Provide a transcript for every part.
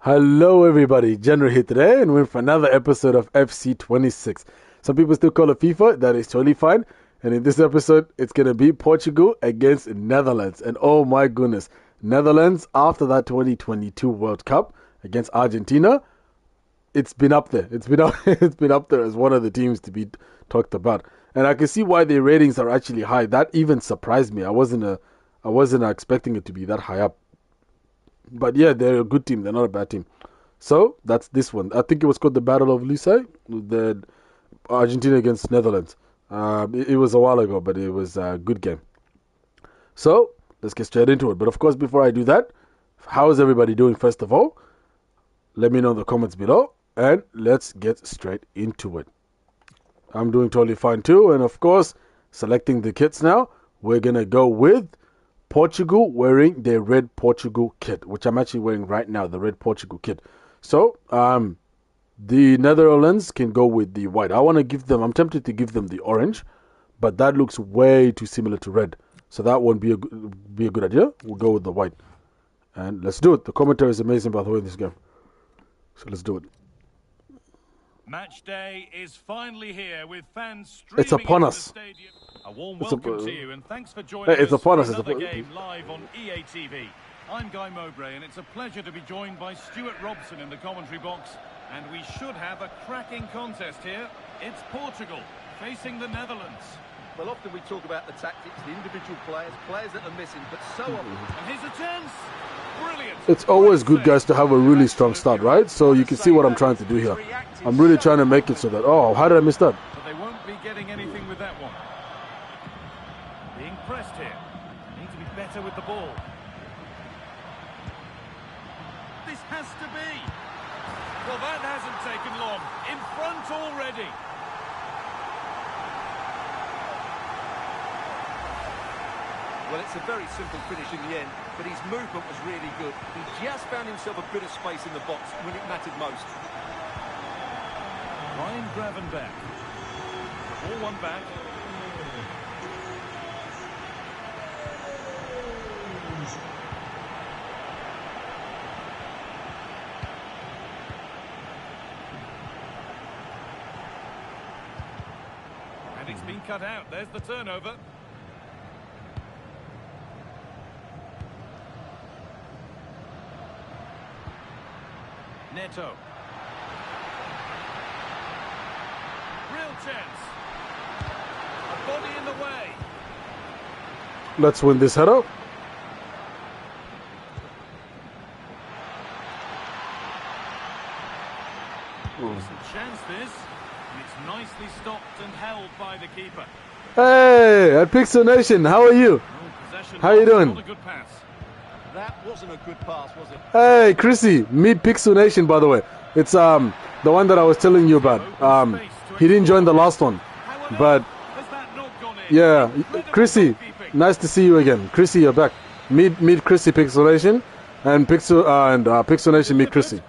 Hello everybody, General here today and we're for another episode of FC26. Some people still call it FIFA, that is totally fine. And in this episode, it's going to be Portugal against Netherlands. And oh my goodness, Netherlands after that 2022 World Cup against Argentina, it's been up there. It's been up there as one of the teams to be talked about. And I can see why their ratings are actually high. That even surprised me. I wasn't expecting it to be that high up. But yeah, they're a good team. They're not a bad team. So that's this one. I think it was called the Battle of Lusail, the Argentina against Netherlands. It was a while ago, but it was a good game. So let's get straight into it. But of course, before I do that, how is everybody doing? First of all, let me know in the comments below, and let's get straight into it. I'm doing totally fine too, and of course, selecting the kits now. We're gonna go with Portugal wearing their red Portugal kit, which I'm actually wearing right now, the red Portugal kit. So, the Netherlands can go with the white. I'm tempted to give them the orange, but that looks way too similar to red. So that won't be a good idea. We'll go with the white. And let's do it. The commentary is amazing, by the way, in this game. So let's do it. Match day is finally here with fans streaming It's upon into us. the stadium. A warm welcome to you and thanks for joining us for another game live on EA TV. I'm Guy Mowbray and it's a pleasure to be joined by Stuart Robson in the commentary box. And we should have a cracking contest here. It's Portugal facing the Netherlands. Well, often we talk about the tactics, the individual players that are missing, but so often... And here's a chance. Brilliant. It's always good, guys, to have a really strong start, right? So you can see what I'm trying to do here. I'm really trying to make it so that... Oh, how did I miss that? But they won't be getting anything with that one. Being pressed here. Need to be better with the ball. This has to be. Well, that hasn't taken long. In front already. Well, it's a very simple finish in the end, but his movement was really good. He just found himself a bit of space in the box when it mattered most. Ryan Gravenberch. Ball one back. And it's been cut out. There's the turnover. Neto. Real chance. A body in the way. Let's win this header. Decent chance this. And it's nicely stopped and held by the keeper. Hey, at Pixel Nation, how are you? How you doing? Not a good pass. That wasn't a good pass, was it? Hey, Chrissy, meet Pixel Nation, by the way. It's the one that I was telling you about. He didn't join the last one, but yeah, Chrissy, nice to see you again. Chrissy, you're back. Meet Chrissy, Pixel Nation, and Pixel Nation meet Chrissy.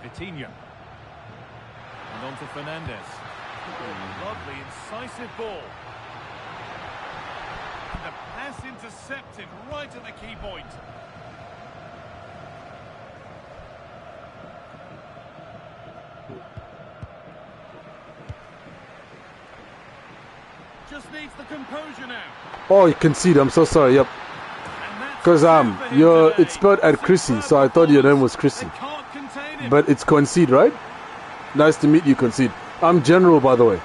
Vitinha. And on to Fernandez. Lovely, incisive ball. And the pass intercepted right at the key point. Just needs the composure now. Oh, you concede. I'm so sorry. Yep. Because it's spelled at Chrissy, so I thought your name was Chrissy. But it's Concede, right? Nice to meet you, Concede. I'm General, by the way.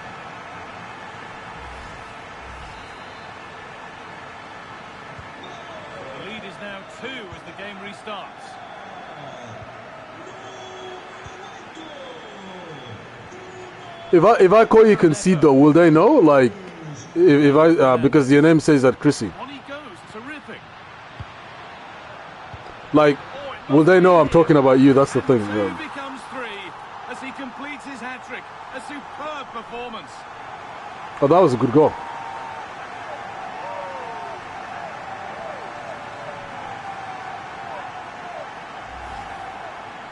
The lead is now 2 as the game restarts. If I call you Concede, though, will they know? Like, if I because your name says that Chrissy. On he goes, terrific. Like, will they know I'm talking about you? That's the thing. Two becomes 3 as he completes his hat-trick. A superb performance. Oh, that was a good goal.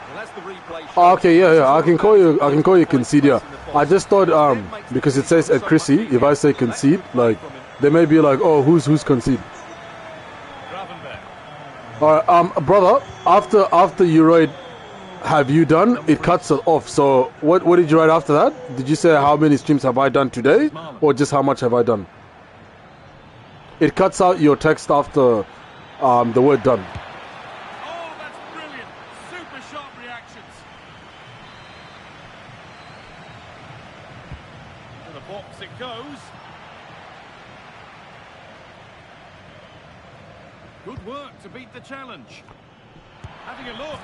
Well, that's the the replay shows. Oh, okay, yeah. I can call you concede. Yeah. I just thought because it says at Chrissy, if I say concede, like they may be like, oh, who's concede. All right, brother. After you write, have you done? It cuts it off. So what did you write after that? Did you say how many streams have I done today, or just how much have I done? It cuts out your text after the word done. Oh, that's brilliant. Super sharp reactions. To the box it goes. Good work to beat the challenge. Having a look.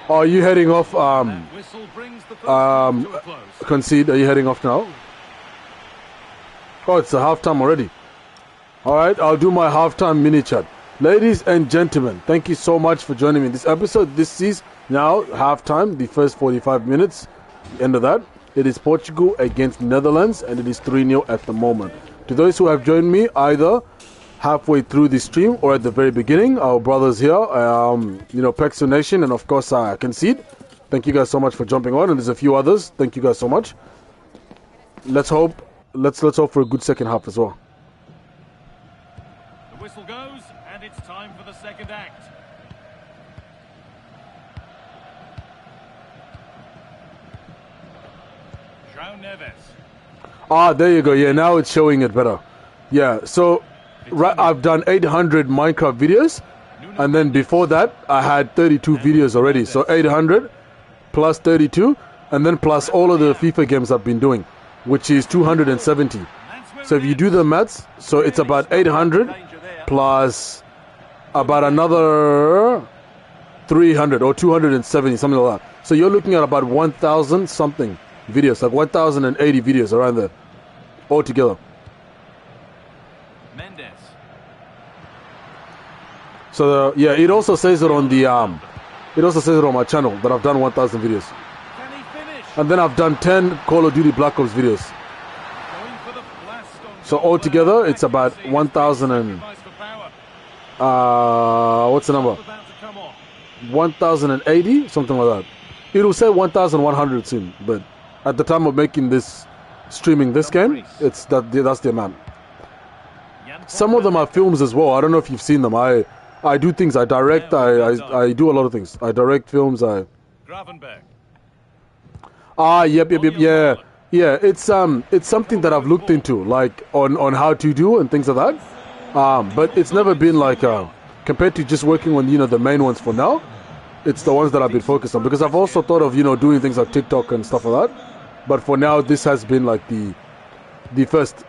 Are you heading off? That whistle brings the first half to a close. Concede. Are you heading off now? Oh, it's a halftime already. All right, I'll do my halftime mini chat. Ladies and gentlemen, thank you so much for joining me in this episode. This is now halftime, the first 45 minutes. End of that. It is Portugal against Netherlands, and it is 3-0 at the moment. To those who have joined me either halfway through the stream or at the very beginning, our brothers here, Pexo Nation, and of course Concede. Thank you guys so much for jumping on, and there's a few others. Thank you guys so much. Let's hope for a good second half as well. The whistle goes, and it's time for the second act. João Neves. Ah, there you go. Yeah, now it's showing it better. Yeah, so I've done 800 Minecraft videos, and then before that I had 32 videos already. So 800 plus 32, and then plus all of the FIFA games I've been doing, which is 270. So if you do the maths, so it's about 800 plus about another 300 or 270, something like that. So you're looking at about 1,000 something videos, like 1,080 videos around there altogether. So yeah, it also says it on the it also says it on my channel that I've done 1,000 videos. And then I've done 10 Call of Duty Black Ops videos. So altogether, it's about 1,000 and what's the number? 1,080, something like that. It will say 1,100 soon, but at the time of making this, streaming this game, that's the amount. Some of them are films as well. I don't know if you've seen them. I do things. I direct. I do a lot of things. I direct films. Yep. Yeah. It's something that I've looked into, like on how to do and things like that. But it's never been like compared to just working on the main ones for now. It's the ones that I've been focused on, because I've also thought of doing things like TikTok and stuff like that. But for now, this has been like the first,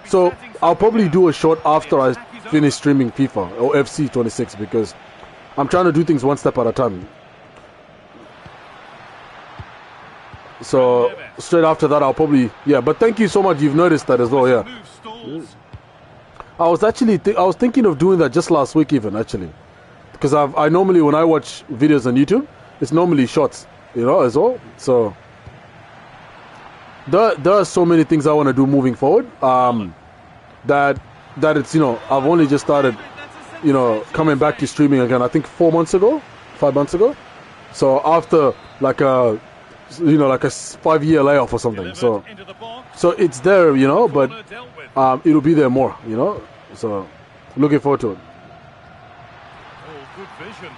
So I'll probably do a short after I finish streaming FIFA or FC26, because I'm trying to do things one step at a time. So straight after that, I'll probably But thank you so much. You've noticed that as well, yeah. I was thinking of doing that just last week, even actually, because I normally, when I watch videos on YouTube, it's normally shorts, as well. So there are so many things I want to do moving forward. That it's I've only just started coming back to streaming again. I think 5 months ago. So after like a 5-year layoff or something. So it's there, but it'll be there more, So looking forward to it. Oh, good vision.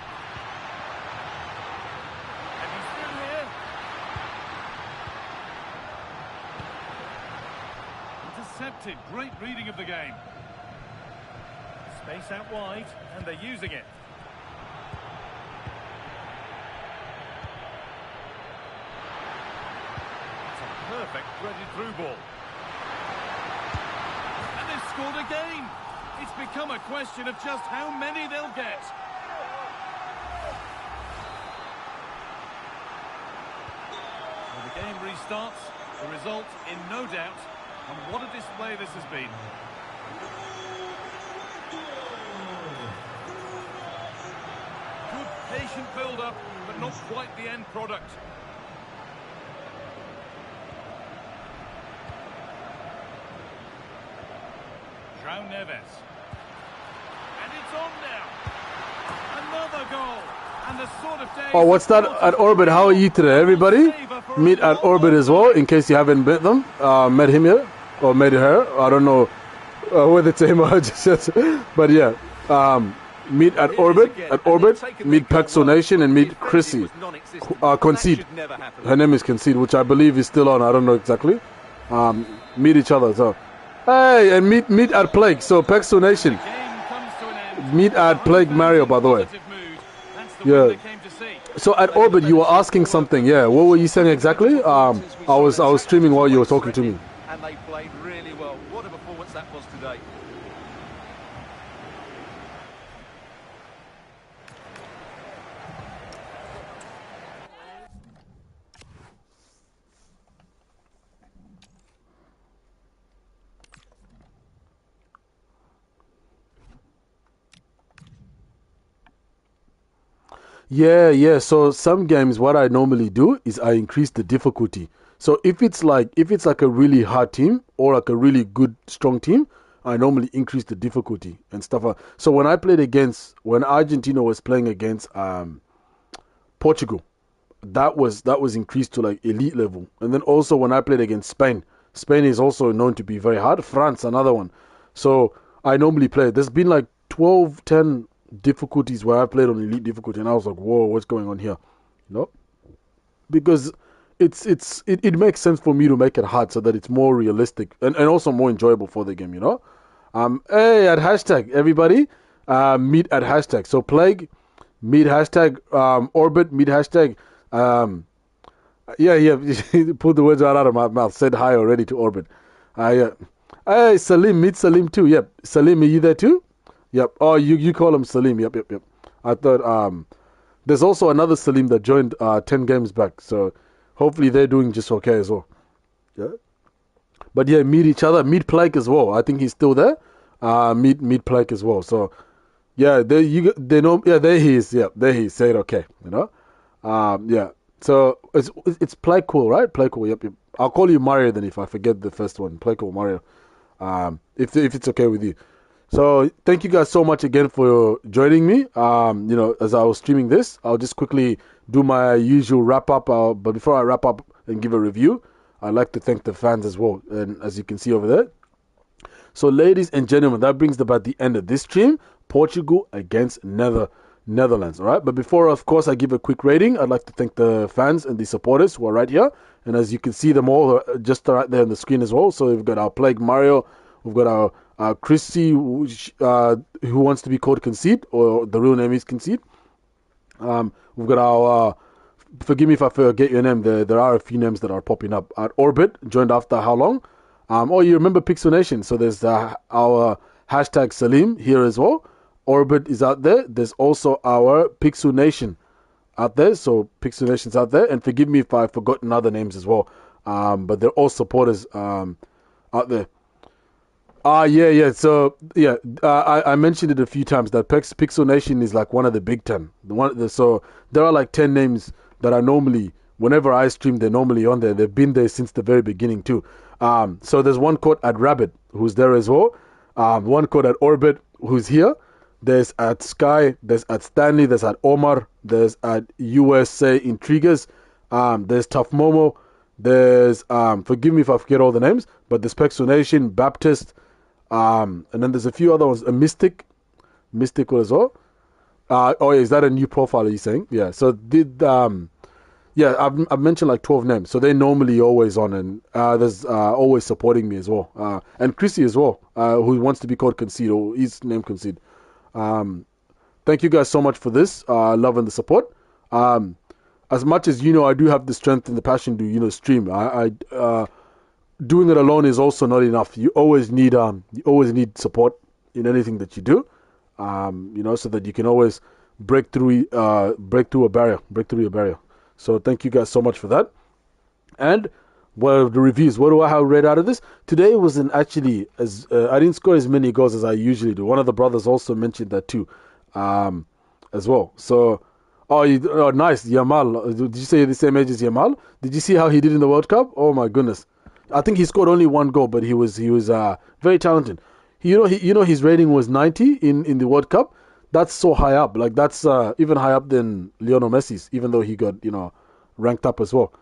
And he's still here. Intercepted. Great reading of the game. Space out wide, and they're using it. It's a perfect threaded through ball. And they've scored again. It's become a question of just how many they'll get. When the game restarts, the result in no doubt. And what a display this has been. Good patient build-up, but not quite the end product. João Neves. And it's on now. Another goal. And the sort of Oh, what's that at Orbit? How are you today, everybody? Meet at Orbit as well, in case you haven't met them. Met him here, or met her. I don't know whether it's him or just, but yeah. Meet at Orbit. At Orbit, meet Paxo Nation and meet Chrissy. Concede. Her name is Concede, which I believe is still on. I don't know exactly. Meet each other. So, hey, and meet at Plague. So Paxo Nation. Meet at Plague Mario, by the way. Yeah. So at Orbit, you were asking something. Yeah. What were you saying exactly? I was streaming while you were talking to me. And they played really well. What a performance that was today. Yeah. So some games, what I normally do is I increase the difficulty. So if it's like a really hard team or like a really good strong team, I normally increase the difficulty and stuff. So when Argentina was playing against Portugal, that was increased to like elite level. And then also when I played against Spain is also known to be very hard. France, another one. So I normally play. There's been like 12, 10 difficulties where I played on elite difficulty, and I was like, whoa, what's going on here? Because it makes sense for me to make it hard so that it's more realistic and also more enjoyable for the game. Hey, at hashtag everybody, meet at hashtag. So Plague, meet hashtag, Orbit, meet hashtag. Yeah. Put the words right out of my mouth. Said hi already to Orbit. Yeah. Hey, Salim, meet Salim too. Yep. Salim, are you there too? Yep. Oh, you call him Salim. Yep. I thought there's also another Salim that joined 10 games back. So hopefully they're doing just okay as well. Yeah. But yeah, meet each other. Meet Plague as well. I think he's still there. Meet Plague as well. So yeah, they know. Yeah, there he is. Yeah, there he is. Say it okay. Yeah. So it's Plague cool, right? Plague cool. Yep. I'll call you Mario then if I forget the first one. Plague cool Mario. If it's okay with you. So thank you guys so much again for joining me. As I was streaming this, I'll just quickly do my usual wrap up. But before I wrap up and give a review, I'd like to thank the fans as well. And as you can see over there. So ladies and gentlemen, that brings about the end of this stream. Portugal against Netherlands. All right. But before, of course, I give a quick rating, I'd like to thank the fans and the supporters who are right here. And as you can see them all just right there on the screen as well. So we've got our Plague Mario. We've got our Chrissy, who wants to be called Concede, or the real name is Concede. We've got our, forgive me if I forget your name, there are a few names that are popping up. At Orbit, joined after how long? You remember Pixel Nation, so there's our hashtag Salim here as well. Orbit is out there. There's also our Pixel Nation out there, so Pixel Nation's out there. And forgive me if I've forgotten other names as well, but they're all supporters out there. Yeah. So, yeah, I mentioned it a few times that Pixel Nation is like one of the big 10. So there are like 10 names that are normally, whenever I stream, they're normally on there. They've been there since the very beginning too. So there's one code at Rabbit who's there as well. One code at Orbit who's here. There's at Sky. There's at Stanley. There's at Omar. There's at USA Intriguers. There's Tough Momo. There's, forgive me if I forget all the names, but there's Pixel Nation, Baptist. And then there's a few other ones. A Mystic as well. Is that a new profile? Are you saying? Yeah. So I've mentioned like 12 names. So they're normally always on, and there's always supporting me as well. And Chrissy as well, who wants to be called Concede, or his name Concede. Thank you guys so much for this love and the support. As much as I do have the strength and the passion to stream. I doing it alone is also not enough. You always need support in anything that you do, so that you can always break through a barrier. So thank you guys so much for that. And the reviews, what do I have read out of this? Today wasn't actually I didn't score as many goals as I usually do. One of the brothers also mentioned that too, as well. So, nice, Yamal. Did you say the same age as Yamal? Did you see how he did in the World Cup? Oh my goodness. I think he scored only one goal, but he was very talented. His rating was 90 in the World Cup. that's so high up. Like that's even higher up than Lionel Messi's, even though he got ranked up as well.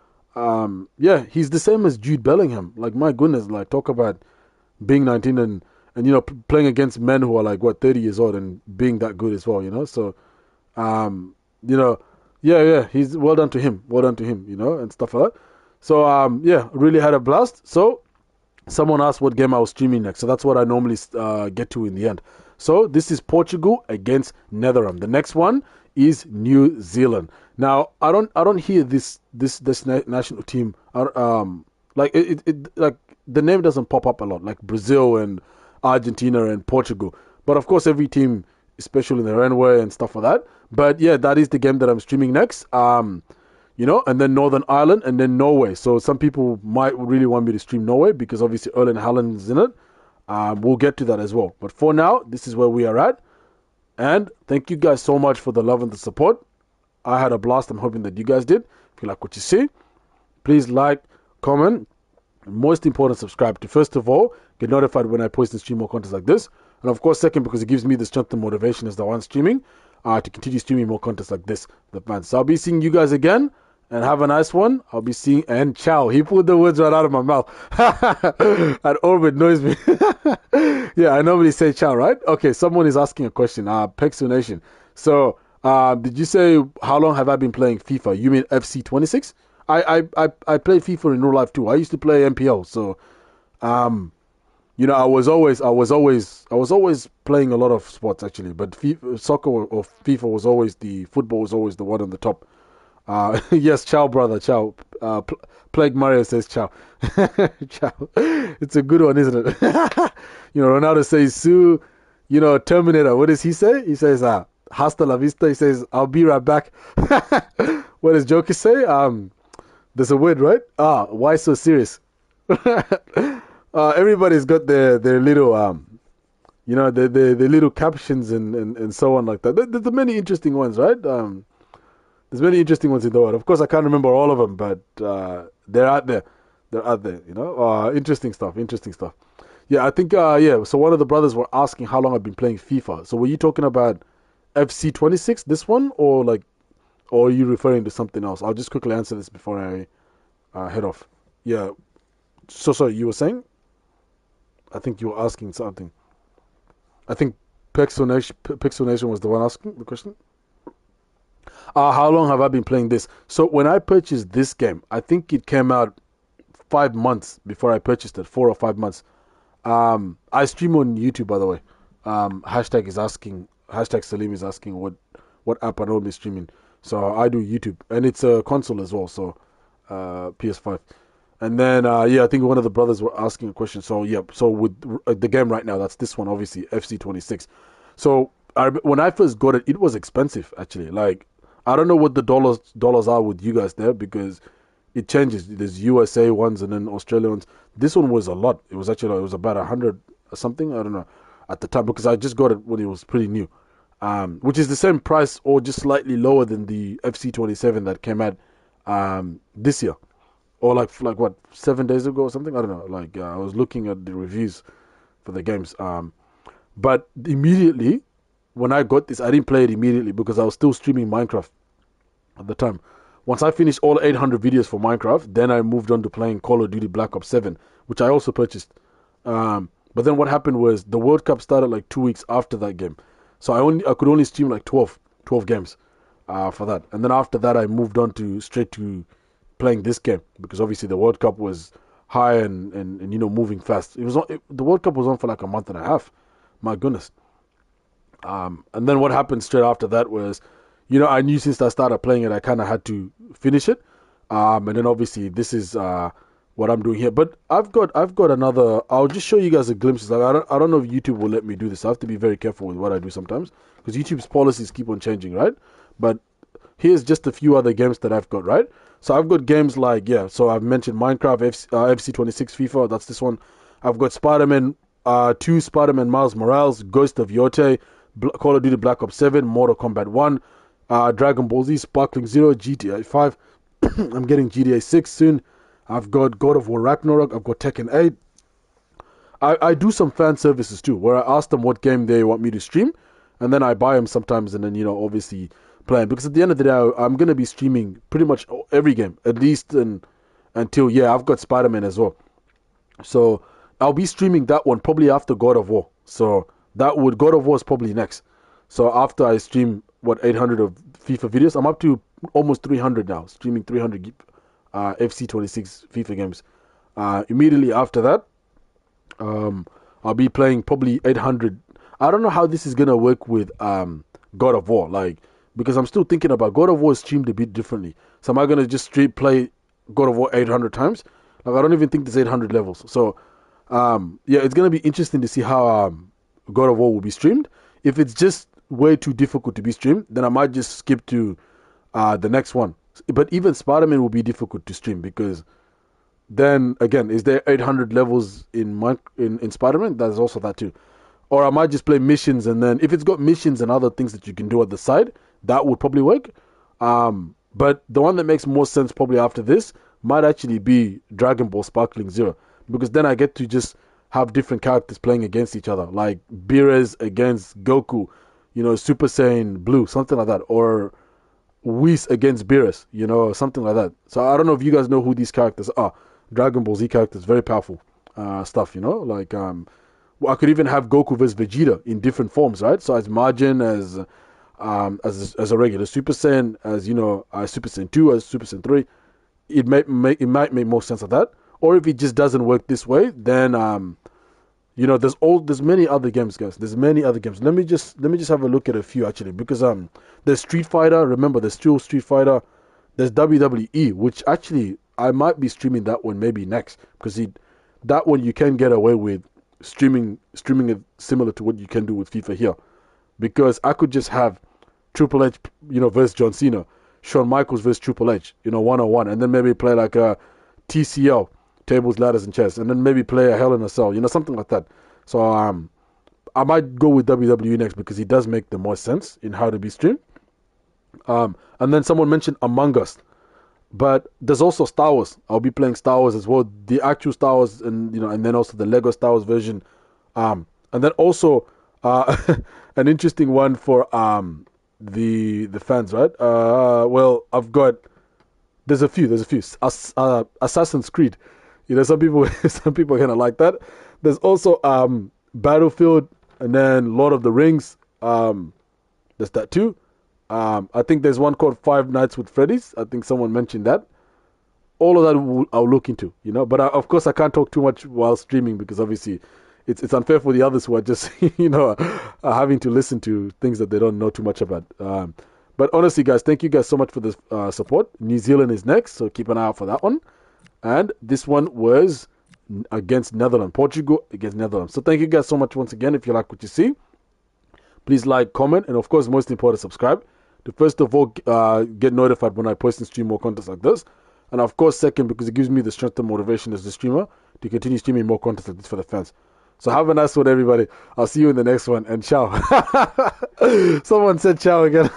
Yeah, he's the same as Jude Bellingham. Like my goodness, like talk about being 19 and playing against men who are like 30 years old and being that good as well. So yeah, he's well done to him, and stuff like that. So yeah, really had a blast. So someone asked what game I was streaming next, so that's what I normally get to in the end. So this is Portugal against Netherlands. The next one is New Zealand. Now I don't hear this national team. Like like the name doesn't pop up a lot, like Brazil and Argentina and Portugal. But of course, every team is special in their own way and stuff like that. But yeah, that is the game that I'm streaming next. And then Northern Ireland and then Norway. So some people might really want me to stream Norway because obviously Erling Haaland is in it. We'll get to that as well. But for now, this is where we are at. And thank you guys so much for the love and the support. I had a blast. I'm hoping that you guys did. If you like what you see, please like, comment, and most important, subscribe to, first of all, get notified when I post and stream more content like this. And of course, second, because it gives me the strength and motivation as the one streaming to continue streaming more content like this. The fans. So I'll be seeing you guys again. And have a nice one. I'll be seeing... And ciao. He pulled the words right out of my mouth. And Orbit knows me. Yeah, I normally say ciao, right? Okay, someone is asking a question. Pexo Nation. So, did you say, how long have I been playing FIFA? You mean FC26? I played FIFA in real life too. I used to play MPL. So, I was always playing a lot of sports actually. But soccer or FIFA was always football was always the one on the top. Yes, ciao, brother, ciao. Plague Mario says ciao. Ciao. It's a good one, isn't it? Ronaldo says, Sue, Terminator. What does he say? He says, hasta la vista. He says, I'll be right back. What does Joker say? There's a word, right? Why so serious? Everybody's got their little, their little captions and so on like that. There's many interesting ones, right? There's many interesting ones in the world. Of course, I can't remember all of them, but they're out there. Interesting stuff. Yeah, I think, so one of the brothers were asking how long I've been playing FIFA. So were you talking about FC26, this one, or are you referring to something else? I'll just quickly answer this before I head off. Yeah. So, sorry, you were saying? I think you were asking something. I think Pixel Nation was the one asking the question. How long have I been playing this? So when I purchased this game, I think it came out 5 months before I purchased it, 4 or 5 months. I stream on YouTube, by the way. Hashtag Salim is asking what app I normally streaming. So I do YouTube, and it's a console as well, so PS5. And then, I think one of the brothers were asking a question. So, yeah, so with the game right now, that's this one, obviously, FC26. So when I first got it, it was expensive, actually. Like, I don't know what the dollars are with you guys there because it changes. There's USA ones and then Australia ones. This one was a lot. It was actually about 100 or something. I don't know at the time because I just got it when it was pretty new, which is the same price or just slightly lower than the FC27 that came out this year, or like what 7 days ago or something. I don't know. Like I was looking at the reviews for the games, but immediately. When I got this, I didn't play it immediately because I was still streaming Minecraft at the time. Once I finished all 800 videos for Minecraft, then I moved on to playing Call of Duty Black Ops 7, which I also purchased. But then what happened was the World Cup started like 2 weeks after that game. So I could only stream like 12 games for that. And then after that, I moved on straight to playing this game because obviously the World Cup was high and moving fast. The World Cup was on for like a month and a half. My goodness. And then what happened straight after that was, I knew since I started playing it, I kind of had to finish it. And then obviously this is what I'm doing here. But I've got another. I'll just show you guys a glimpse. I don't know if YouTube will let me do this. I have to be very careful with what I do sometimes because YouTube's policies keep on changing, right? But here's just a few other games that I've got, right? So I've got games like So I've mentioned Minecraft, FC26, FIFA. That's this one. I've got Spider-Man 2, Spider-Man Miles Morales, Ghost of Yote, Call of Duty Black Ops 7, Mortal Kombat 1, Dragon Ball Z, Sparkling Zero, GTA 5. I'm getting GTA 6 soon. I've got God of War Ragnarok. I've got Tekken 8. I do some fan services too, where I ask them what game they want me to stream, and then I buy them sometimes, and then obviously play 'em. Because at the end of the day, I'm gonna be streaming pretty much every game, at least until I've got Spider-Man as well. So I'll be streaming that one probably after God of War. So God of War is probably next. So after I stream 800 of FIFA videos, I'm up to almost 300 now, streaming 300 FC26 FIFA games. Immediately after that, I'll be playing probably 800. I don't know how this is gonna work with God of War, because I'm still thinking about God of War is streamed a bit differently. So am I gonna just straight play God of War 800 times? I don't even think there's 800 levels. So it's gonna be interesting to see how God of War will be streamed. If it's just way too difficult to be streamed, then I might just skip to the next one. But even Spider-Man will be difficult to stream, because then again, is there 800 levels in Spider-Man? There's also that too. Or I might just play missions, and then if it's got missions and other things that you can do at the side, that would probably work. But the one that makes more sense probably after this might actually be Dragon Ball Sparkling Zero, because then I get to just have different characters playing against each other, like Beerus against Goku, Super Saiyan Blue, something like that, or Whis against Beerus, something like that. So I don't know if you guys know who these characters are. Dragon Ball Z characters, very powerful stuff, I could even have Goku versus Vegeta in different forms, right? So as Majin, as a regular Super Saiyan, as Super Saiyan 2, as Super Saiyan 3, it might make more sense of that. Or if it just doesn't work this way, then there's many other games, guys. There's many other games. Let me just have a look at a few actually, because there's Street Fighter. Remember, there's still Street Fighter. There's WWE, which actually I might be streaming that one maybe next, because that one you can get away with streaming it similar to what you can do with FIFA here, because I could just have Triple H, versus John Cena, Shawn Michaels versus Triple H, 1-on-1, and then maybe play like a TCL, tables, ladders, and chess, and then maybe play a Hell in a Cell, something like that. So I might go with WWE next, because it does make the most sense in how to be streamed. And then someone mentioned Among Us, but there's also Star Wars. I'll be playing Star Wars as well, the actual Star Wars, and and then also the Lego Star Wars version, and then also an interesting one for the fans, right? Well, there's a few. Assassin's Creed. Some people are gonna like that. There's also Battlefield, and then Lord of the Rings. There's that too. I think there's one called Five Nights with Freddy's. I think someone mentioned that. All of that I'll look into, But of course, I can't talk too much while streaming, because obviously it's unfair for the others who are just, are having to listen to things that they don't know too much about. But honestly, guys, thank you guys so much for this support. New Zealand is next, so keep an eye out for that one. And this one was against Netherlands. Portugal against Netherlands. So thank you guys so much once again. If you like what you see, please like, comment, and of course, most important, subscribe. To first of all, get notified when I post and stream more content like this. And of course, second, because it gives me the strength and motivation as the streamer to continue streaming more content like this for the fans. So have a nice one, everybody. I'll see you in the next one, and ciao. Someone said ciao again.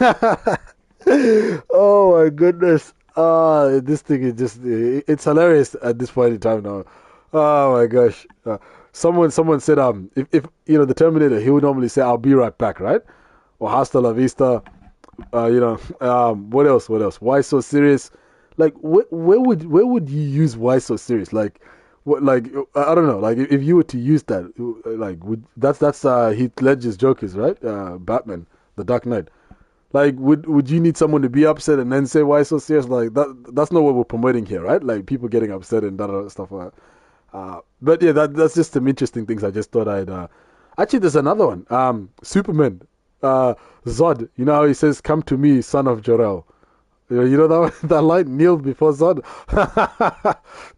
Oh my goodness. This thing is just, it's hilarious at this point in time now. Oh my gosh. Someone said, if the Terminator, he would normally say, "I'll be right back," right? Or "Hasta la vista." What else? Why so serious? Like, where would you use "why so serious"? Like, what? Like, I don't know. Like, if you were to use that, like, that's Heath Ledger's Jokers, right? Batman, The Dark Knight. Like, would you need someone to be upset and then say "why so serious"? Like, that's not what we're promoting here, right? Like, people getting upset and that stuff like that. But yeah, that's just some interesting things. I just thought I'd. Actually, there's another one. Superman. Zod. You know how he says, "Come to me, son of Jor-El." You know that line, kneel before Zod.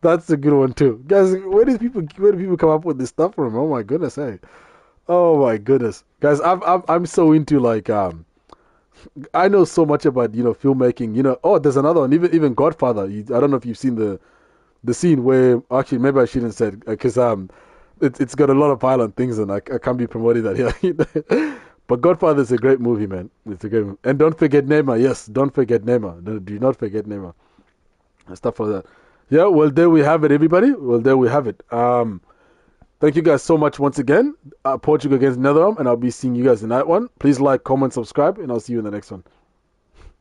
That's a good one too, guys. Where do people come up with this stuff from? Oh my goodness, hey. Oh my goodness, guys. I'm so into I know so much about filmmaking. Oh, there's another one. Even Godfather. I don't know if you've seen the scene where, actually maybe I shouldn't say, because it's got a lot of violent things, and I can't be promoting that here. But Godfather is a great movie, man. It's a great movie. And don't forget Neymar. Yes, don't forget Neymar. Do not forget Neymar. And stuff like that. Yeah, well, there we have it, everybody. Well, there we have it. Thank you guys so much once again. Portugal against Netherlands, and I'll be seeing you guys in that one. Please like, comment, subscribe, and I'll see you in the next one.